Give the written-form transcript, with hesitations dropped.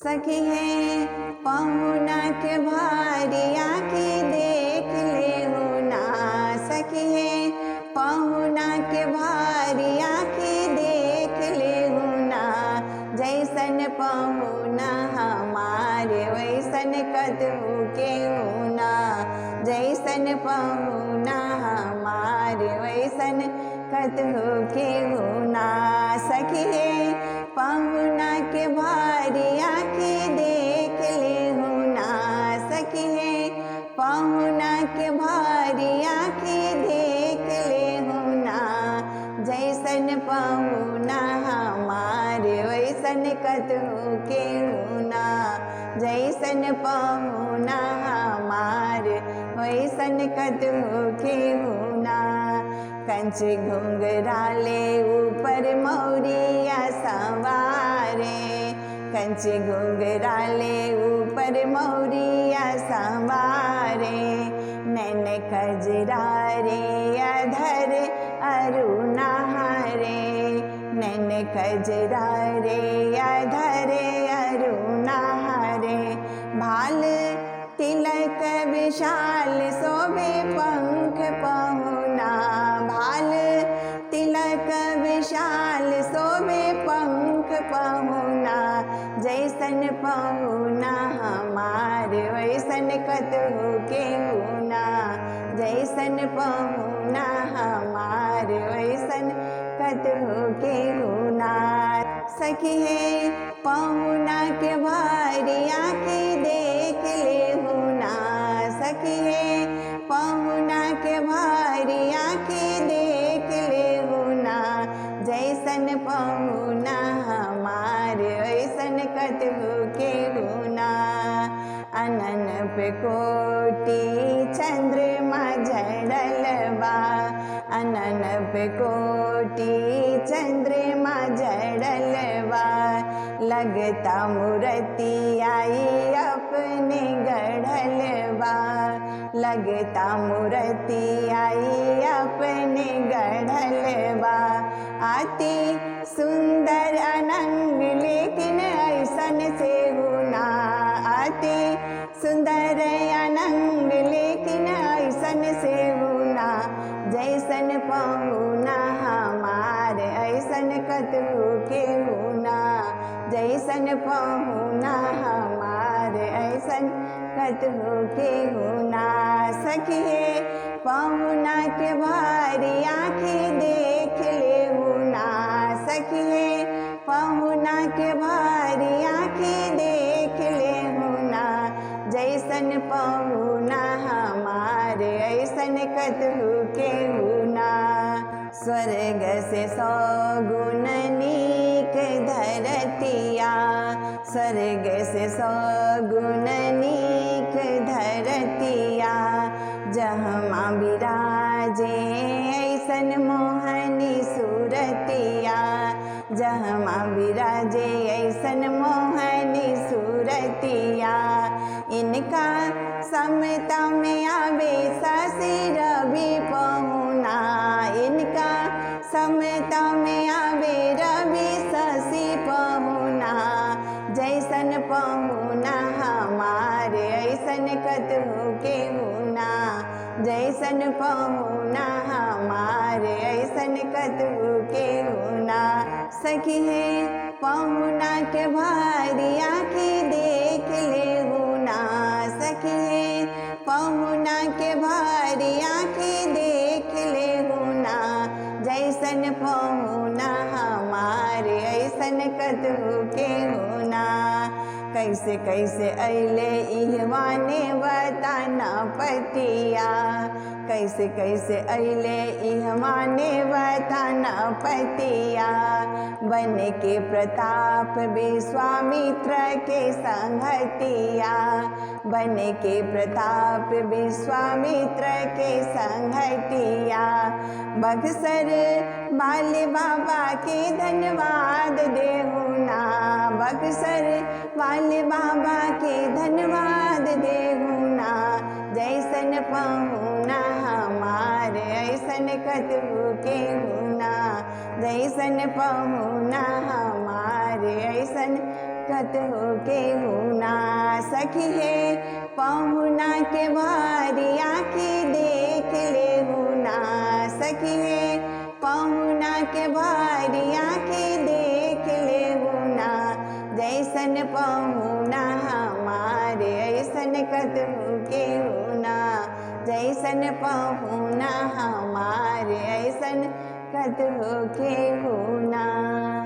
सखी है पहुना के भारिया की देख ले हो ना। सखी है पहुना के भारिया की देख ले हो ना। जैसन पहुना हमारे वैसन कदू के होना। जैसन पहुना हमारे वैसन कदू के होना। सखी है पहुना के भारिया की देख ले होना। सखी है पहुना के भारिया की देख ले होना। जैसन पहुना हमारे वैसन कदू के होना। जैसन पहुना हमारे वैसन कदू के होना। कंच घुंघराले ऊपर मौरिया सवारे। कंच घुंघराले ऊपर मौरिया सवारे। नैन कजरारे अधर अरुणा हरे। नैन कजरारे अधर अरुणा हरे। भाल तिलक विशाल शोभे पंख पहुना। भाल तिलक विशाल शोभे पंख पहुना। जैसन पहुना हमारे वैसन कदू के होना। जैसन पहुना हमारे वैसन कदू के होना। सखी है पहुना के भारिया की देख ले होना। सखी है पहुना के भारिया की देख ले होना। जैसन पहुना हमारे वैसन कदू के होना। अनन पे कोटि चंद्रमा जड़ल बा। अनन पे कोटि चंद्रमा जड़ल बा। लगता मूर्ति आई अपने गढ़ल बा। लगता मूर्ति आई अपने गढ़ल बा। आती सुंदर अनंग लेकिन ऐसन से होना। आती सुंदर अनंग लेकिन ऐसन से होना। जैसन पहुना हमारे ऐसन कदू के होना। जैसन पहुना हमारे ऐसन कदू के होना। सखी है पहुना के भारिया की देख ले होना। सखी है पहुना के भारिया की देख ले होना। जैसन पहुना हमारे ऐसन कदू के होना। स्वर्ग से सौ गुण नीक धरतिया। स्वर्ग से सौ गुण नीक धरतिया। जहाँ विराजे ऐसन मोहनी सूरतिया। जहाँ विराजे ऐसन मोहनी सूरतिया। इनका समता में आवे शशि रवि पहुना। इनका समता में आवे रवि शशि पहुना। जैसन पहुना हमारे ऐसन कदू के होना। जैसन पहुना हमारे ऐसन कदू के होना। सखी है पहुना के भारिया की देख ले होना। सखी है पहुना के भारिया की देख ले होना। जैसन पहुना हमारे ऐसन कदू के होना। कैसे कैसे अइले इहवाने बताना पतिया। कैसे कैसे अइले इहवाने बताना पतिया। बन के प्रताप विश्वामित्र के संगतिया। बन के प्रताप विश्वामित्र के संगतिया। बक्सर बाले बाबा के धन्यवाद देहुना। बक्सर वाले बाबा के धन्यवाद देहुना। जैसन पहुना हमारे ऐसन कदू के होना। जैसन पहुना हमारे ऐसन कतहु केहू ना सखी है पहुना के भारी आखी देख लेहु ना सखी है पहुना के भारी आखी देख लेहु ना जैसन पहुना हमारे ऐसन कतहु केहू ना जैसन पहुना हमारे ऐसन कतहु केहू ना।